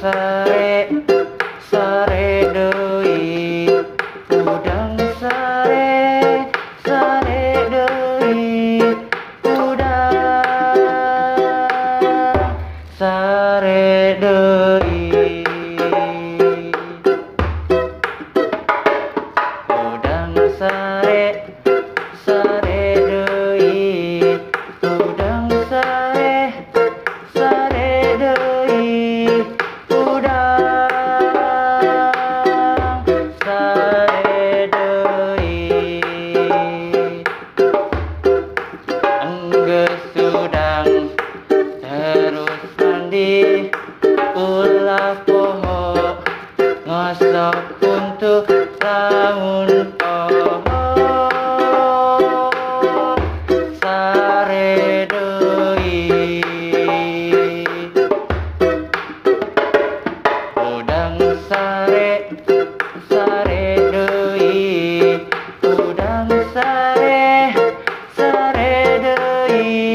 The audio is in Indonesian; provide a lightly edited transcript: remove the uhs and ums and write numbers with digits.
sare sare deui udang sare sare deui udang sare deui udang sare sare deui udang sare sare deui udang sare deui enggeus udang terus mandi ulah poho ngosok untuk lamun poho sare deui udang sare sare deui udang sare sare deui